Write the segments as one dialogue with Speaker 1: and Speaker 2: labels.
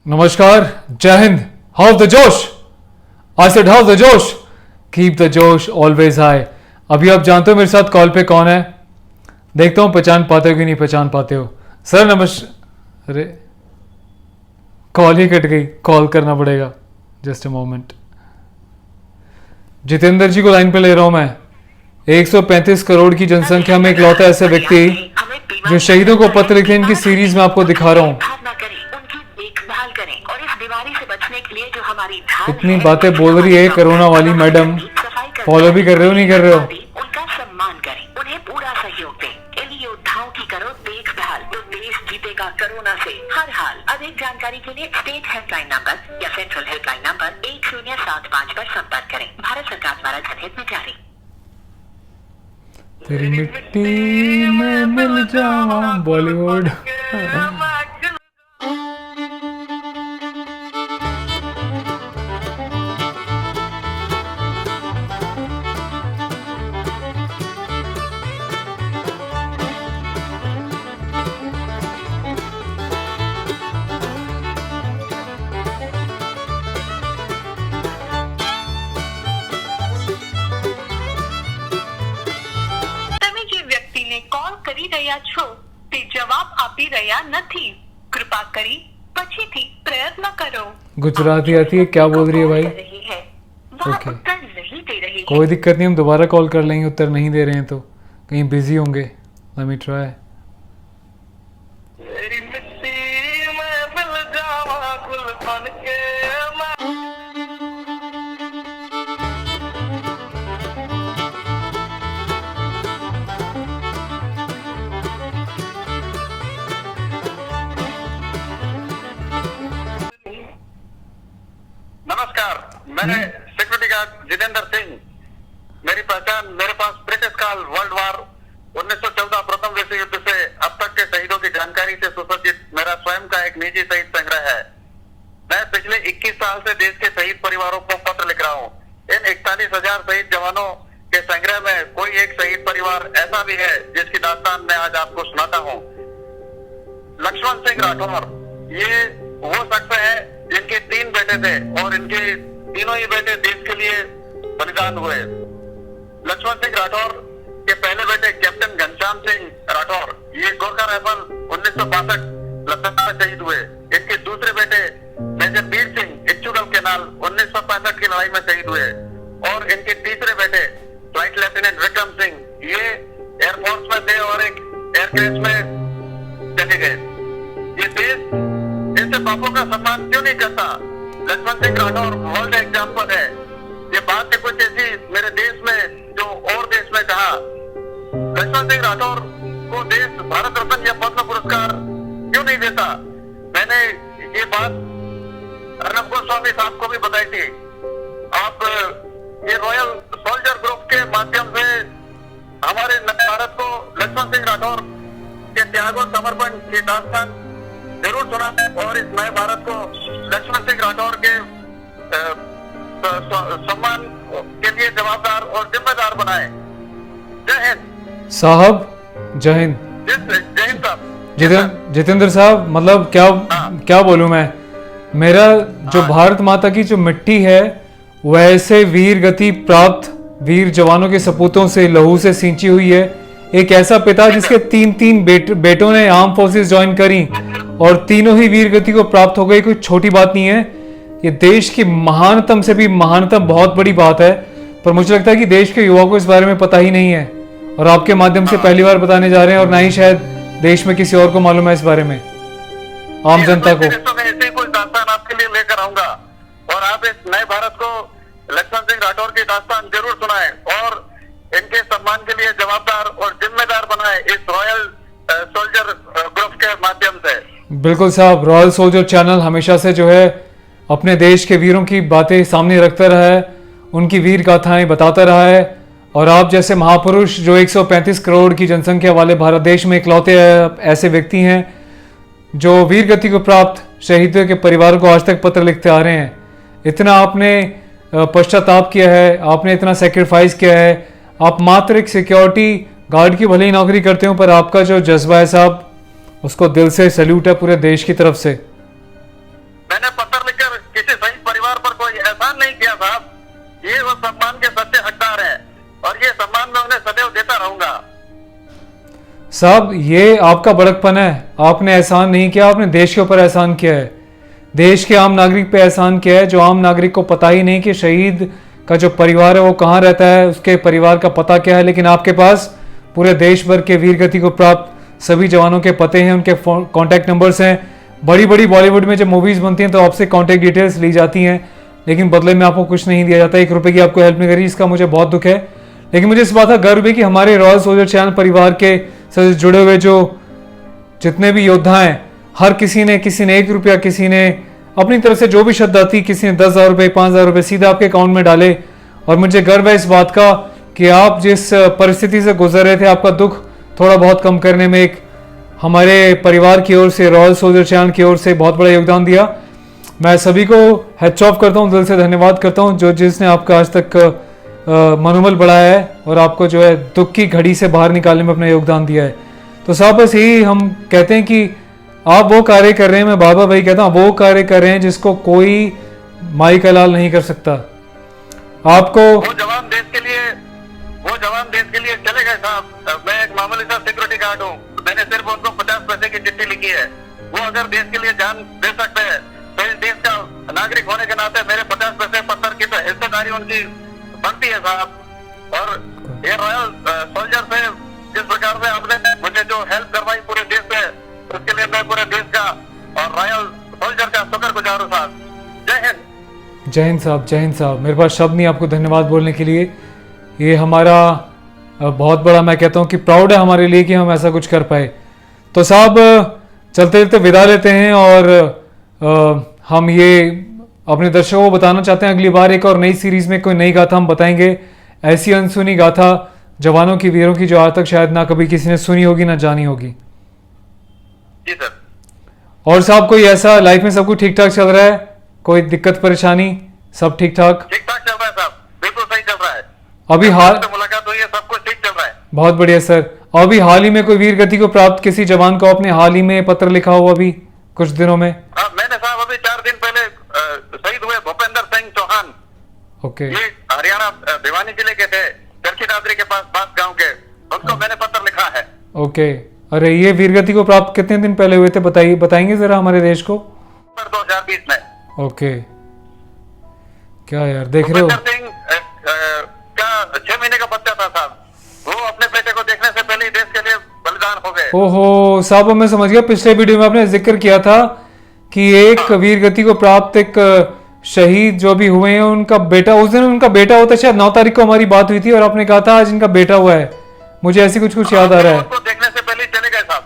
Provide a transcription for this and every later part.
Speaker 1: नमस्कार, जय Hind. How the जोश, आई सेड हाउ द जोश, कीप द जोश ऑलवेज हाई। अभी आप जानते हो मेरे साथ कॉल पे कौन है? देखता हूँ पहचान पाते हो कि नहीं पहचान पाते हो। सर नमस्कार। अरे कॉल ही कट गई, कॉल करना पड़ेगा। Just a moment. Jitendra ji को लाइन पे ले रहा हूँ मैं। 135 करोड़ की जनसंख्या में इकलौता ऐसा व्यक्ति जो शहीदों को पत्र लिखे, इनकी सीरीज में आपको दिखा रहा हूँ। इतनी बातें बोल रही है कोरोना वाली मैडम, फॉलो भी कर रहे हो नहीं कर रहे हो?
Speaker 2: उनका सम्मान करें, उन्हें पूरा सहयोग दें। इन योद्धाओं की करो देखभाल, तो देश जीतेगा कोरोना से हर हाल। अधिक जानकारी के लिए स्टेट हेल्पलाइन नंबर या सेंट्रल हेल्पलाइन नंबर 1075 पर संपर्क करें। भारत सरकार द्वारा जनहित में जारी।
Speaker 1: तेरी मिट्टी में मिल जावा बॉलीवुड।
Speaker 2: કોલ કરી રહ્યા છો તે જવાબ આપી રહ્યા નથી। કૃપા કરી પછીથી પ્રયત્ન કરો।
Speaker 1: गुजराती आती है, क्या बोल रही है भाई?
Speaker 2: ओके, उत्तर नहीं दे रही है।
Speaker 1: कोई दिक्कत नहीं, हम दोबारा कॉल कर लेंगे। उत्तर नहीं दे रहे हैं तो कहीं बिजी होंगे। Let me try.
Speaker 3: नमस्कार, मैं सिक्योरिटी गार्ड जितेंद्र सिंह। मेरी पहचान मेरे पास ब्रिटिश काल वर्ल्ड वार 1914 प्रथम विश्व युद्ध से अब तक के शहीदों की जानकारी से सुसज्जित मेरा स्वयं का एक निजी शहीद संग्रह है। मैं पिछले 21 साल से देश के शहीद परिवारों को पत्र लिख रहा हूँ। इन 41,000 शहीद जवानों के संग्रह में कोई एक शहीद परिवार ऐसा भी है जिसकी दास्तान मैं आज आपको सुनाता हूँ। लक्ष्मण सिंह राठौर, ये वो शख्स है जिनके 3 बेटे थे और इनके तीनों ही बेटे देश के लिए बलिदान हुए। लक्ष्मण सिंह राठौर के पहले बेटे कैप्टन घनश्याम सिंह राठौर, ये गोरखा राइफल 1962 लखनऊ में शहीद हुए। इनके दूसरे बेटे मेजर वीर सिंह इच्छुगल केनाल 1965 की लड़ाई में शहीद हुए। और इनके तीसरे बेटे फ्लाइट लेफ्टिनेंट विक्रम सिंह, ये एयरफोर्स में थे और एक एयरक्रेश में चले गए। ये देश इनसे बापों का सम्मान क्यों नहीं करता? लक्ष्मण सिंह राठौर वर्ल्ड एग्जाम्पल है। ये बात है कुछ ऐसी मेरे देश में जो और देश में कहा। लक्ष्मण सिंह राठौर को देश भारत रत्न या पद्म पुरस्कार क्यों नहीं देता? मैंने ये बात अर्नब गोस्वामी साहब को भी बताई थी। आप ये रॉयल सोल्जर ग्रुप के माध्यम से हमारे नए भारत को लक्ष्मण सिंह राठौर के त्याग और समर्पण की दास्तान जरूर सुना और इस नए भारत को लक्ष्मण सिंह राठौर के सम्मान के लिए जवाबदार और जिम्मेदार बनाए। जय हिंद
Speaker 1: साहब। जय हिंद।
Speaker 3: जय हिंद साहब।
Speaker 1: जितेंद्र साहब, मतलब क्या बोलूं मैं? मेरा जो भारत माता की जो मिट्टी है वैसे वीर गति प्राप्त वीर जवानों के सपूतों से लहू से सींची हुई है। एक ऐसा पिता जिसके 3 बेटों ने आर्म फोर्सेस ज्वाइन करी और तीनों ही वीर गति को प्राप्त हो गई, कोई छोटी बात नहीं है। ये देश की महानतम से भी महानतम बहुत बड़ी बात है। पर मुझे लगता है कि देश के युवा को इस बारे में पता ही नहीं है और आपके माध्यम से पहली बार बताने जा रहे हैं, और ना ही शायद देश में किसी और को मालूम है इस बारे में, आम जनता को।
Speaker 3: ऐसे कोई दास्तान आपके लिए लेकर आऊंगा और आप इस नए भारत को लक्ष्मण सिंह राठौर की दास्तान जरूर सुनाएं और इनके सम्मान के लिए जवाबदार और जिम्मेदार बनाए इस रॉयल सोल्जर ग्रुप के माध्यम से।
Speaker 1: बिल्कुल साहब, रॉयल सोल्जर चैनल हमेशा से जो है अपने देश के वीरों की बातें सामने रखता रहा है, उनकी वीर गाथाएं बताता रहा है। और आप जैसे महापुरुष जो 135 करोड़ की जनसंख्या वाले भारत देश में इकलौते ऐसे व्यक्ति हैं जो वीर गति को प्राप्त शहीदों के परिवारों को आज तक पत्र लिखते आ रहे हैं। इतना आपने पश्चाताप किया है, आपने इतना सेक्रीफाइस किया है। आप मात्र एक सिक्योरिटी गार्ड की भले ही नौकरी करते हो, पर आपका जो जज्बा है साहब, उसको दिल से सैल्यूट है पूरे देश की तरफ से।
Speaker 3: मैंने पत्र लिखकर किसी शहीद परिवार पर कोई एहसान नहीं किया साहब। ये वो सम्मान के सच्चे हकदार हैं और ये सम्मान मैं उन्हें सदैव देता रहूंगा।
Speaker 1: साहब ये आपका बड़कपन है, आपने एहसान नहीं किया, आपने देश के ऊपर एहसान किया है, देश के आम नागरिक पे एहसान किया है, जो आम नागरिक को पता ही नहीं कि शहीद का जो परिवार है वो कहाँ रहता है, उसके परिवार का पता क्या है। लेकिन आपके पास पूरे देश भर के वीर गति को प्राप्त सभी जवानों के पते हैं, उनके कॉन्टैक्ट नंबर्स हैं। बड़ी बड़ी बॉलीवुड में जब मूवीज़ बनती हैं तो आपसे कॉन्टैक्ट डिटेल्स ली जाती हैं, लेकिन बदले में आपको कुछ नहीं दिया जाता, 1 रुपये की आपको हेल्प नहीं करी। इसका मुझे बहुत दुख है। लेकिन मुझे इस बात का गर्व है कि हमारे रॉयल सोल्जर चैनल परिवार के से जुड़े हुए जो जितने भी योद्धा हैं, हर किसी ने 1 रुपया, किसी ने अपनी तरफ से जो भी श्रद्धा थी, किसी ने 10,000 रुपये, 5,000 रुपये सीधा आपके अकाउंट में डाले। और मुझे गर्व है इस बात का कि आप जिस परिस्थिति से गुजर रहे थे, आपका दुख थोड़ा बहुत कम करने में एक हमारे परिवार की ओर से, रॉयल सोल्जर चैनल की ओर से बहुत बड़ा योगदान दिया। मैं सभी को हैट्स ऑफ करता हूँ, दिल से धन्यवाद करता हूँ जो जिसने आपका आज तक मनोबल बढ़ाया है और आपको जो है दुख की घड़ी से बाहर निकालने में अपना योगदान दिया है। तो साहब बस यही हम कहते हैं कि आप वो कार्य कर रहे हैं, मैं बाबा भाई कहता हूँ वो कार्य कर रहे हैं जिसको कोई माई का लाल नहीं कर सकता। आपको
Speaker 3: वो जवान देश के लिए चले गए साहब। मैं एक मामूली सा सिक्योरिटी गार्ड हूँ, मैंने सिर्फ उनको 50 पैसे की चिट्ठी लिखी है। वो अगर देश के लिए जान दे सकते हैं तो इस देश का नागरिक होने के नाते मेरे 50 पैसे पत्थर की तो हिस्सेदारी उनकी बनती है साहब। और ये रॉयल सोल्जर से जिस प्रकार से आपने मुझे जो हेल्प करवाई पूरे देश में, उसके लिए मैं पूरे देश का और रॉयल सोल्जर का शुक्रगुजार हूँ साहब। जय हिंद।
Speaker 1: जय हिंद साहब, जय हिंद साहब। मेरे पास शब्द नहीं आपको धन्यवाद बोलने के लिए। ये हमारा बहुत बड़ा, मैं कहता हूँ कि प्राउड है हमारे लिए कि हम ऐसा कुछ कर पाए। तो साहब चलते चलते विदा लेते हैं और हम ये अपने दर्शकों को बताना चाहते हैं अगली बार एक और नई सीरीज में कोई नई गाथा हम बताएंगे, ऐसी अनसुनी गाथा जवानों की, वीरों की, जो आज तक शायद ना कभी किसी ने सुनी होगी ना जानी होगी।
Speaker 3: जी सर।
Speaker 1: और साहब कोई ऐसा लाइफ में सब कुछ ठीक ठाक चल रहा है, कोई दिक्कत परेशानी, सब ठीक ठाक?
Speaker 3: ठीक ठाक चल रहा है साहब, बिल्कुल सही चल रहा है।
Speaker 1: अभी हाल
Speaker 3: मुलाकात हुई है, सब कुछ ठीक चल रहा है।
Speaker 1: बहुत बढ़िया सर। और अभी हाल ही में कोई वीर गति को प्राप्त किसी जवान को आपने हाल ही में पत्र लिखा हो अभी कुछ दिनों में?
Speaker 3: हाँ, मैंने साहब अभी 4 दिन पहले शहीद हुए भूपेंद्र सिंह चौहान,
Speaker 1: ओके,
Speaker 3: ये हरियाणा भिवानी जिले के थे, चरखी दादरी के पास गांव के, उनको मैंने पत्र लिखा है।
Speaker 1: ओके। अरे ये वीरगति को प्राप्त कितने दिन पहले हुए थे, बताएंगे जरा हमारे देश को?
Speaker 3: 2020 में।
Speaker 1: ओके। क्या यार देख रहे हो,
Speaker 3: भूपेंद्र सिंह का 6 महीने का बच्चा था साहब, वो अपने बेटे को देखने से पहले ही देश के लिए बलिदान हो गए।
Speaker 1: ओहो साहब, मैं समझ गया। पिछले वीडियो में आपने जिक्र किया था कि एक वीर गति को प्राप्त एक शहीद जो भी हुए हैं उनका बेटा, उस दिन उनका बेटा होता है, शायद 9 तारीख को हमारी बात हुई थी और आपने कहा था आज इनका बेटा हुआ है, मुझे ऐसी कुछ याद आ रहा है।
Speaker 3: उनको देखने से पहले चले गए साहब,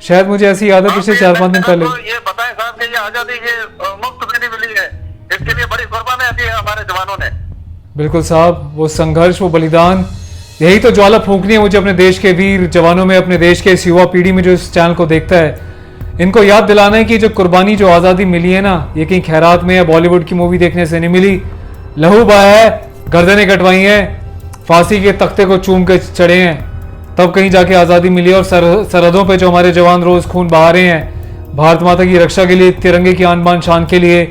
Speaker 1: शायद मुझे ऐसी याद है पिछले 4-5 दिन पहले।
Speaker 3: ये बताएं साहब कि ये आजादी ये मुफ्त में नहीं मिली है, इसके लिए बड़ी कुर्बानी दी है हमारे जवानों ने।
Speaker 1: बिल्कुल साहब, वो संघर्ष, वो बलिदान, यही तो ज्वाला फूंकनी है मुझे अपने देश के वीर जवानों में, अपने देश के इस युवा पीढ़ी में जो इस चैनल को देखता है। इनको याद दिलाना है कि जो कुर्बानी, जो आज़ादी मिली है ना, ये कहीं खैरात में या बॉलीवुड की मूवी देखने से नहीं मिली। लहू बहाया है, गर्दनें कटवाई हैं, फांसी के तख्ते को चूम के चढ़े हैं, तब कहीं जाके आज़ादी मिली। और सरहदों पे जो हमारे जवान रोज़ खून बहा रहे हैं भारत माता की रक्षा के लिए, तिरंगे की आन बान शान के लिए,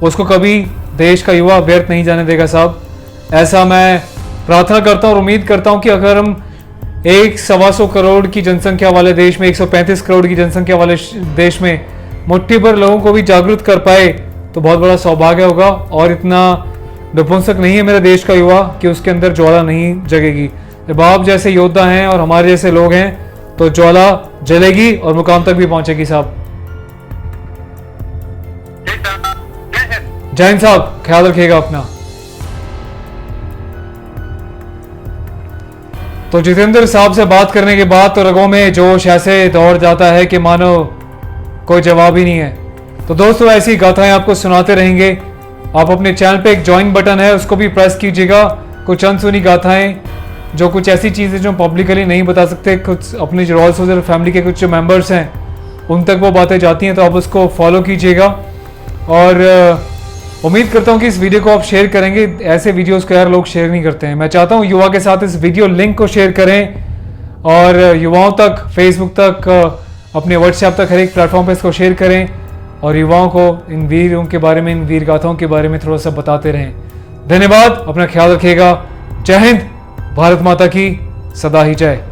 Speaker 1: उसको कभी देश का युवा व्यर्थ नहीं जाने देगा साहब। ऐसा मैं प्रार्थना करता हूँ और उम्मीद करता हूँ कि अगर हम 1-125 करोड़ की जनसंख्या वाले देश में, 135 करोड़ की जनसंख्या वाले देश में मुट्ठी भर लोगों को भी जागरूक कर पाए तो बहुत बड़ा सौभाग्य होगा। और इतना नपुंसक नहीं है मेरा देश का युवा कि उसके अंदर ज्वाला नहीं जगेगी। जब आप जैसे योद्धा हैं और हमारे जैसे लोग हैं तो ज्वाला जलेगी और मुकाम तक भी पहुंचेगी साहब। जय हिंद साहब, ख्याल रखिएगा अपना। तो जितेंद्र साहब से बात करने के बाद तो रगों में जोश ऐसे दौड़ जाता है कि मानो कोई जवाब ही नहीं है। तो दोस्तों ऐसी गाथाएं आपको सुनाते रहेंगे। आप अपने चैनल पे एक ज्वाइन बटन है, उसको भी प्रेस कीजिएगा। कुछ अनसुनी गाथाएं, जो कुछ ऐसी चीज़ें जो पब्लिकली नहीं बता सकते, कुछ अपने रॉयल सोल्जर फैमिली के कुछ जो मेंबर्स हैं उन तक वो बातें जाती हैं, तो आप उसको फॉलो कीजिएगा। और उम्मीद करता हूँ कि इस वीडियो को आप शेयर करेंगे। ऐसे वीडियोस को यार लोग शेयर नहीं करते हैं। मैं चाहता हूँ युवा के साथ इस वीडियो लिंक को शेयर करें और युवाओं तक, फेसबुक तक अपने व्हाट्सएप तक हर एक प्लेटफॉर्म पे इसको शेयर करें और युवाओं को इन वीरों के बारे में, इन वीर गाथाओं के बारे में थोड़ा सा बताते रहें। धन्यवाद, अपना ख्याल रखिएगा। जय हिंद, भारत माता की सदा ही जय।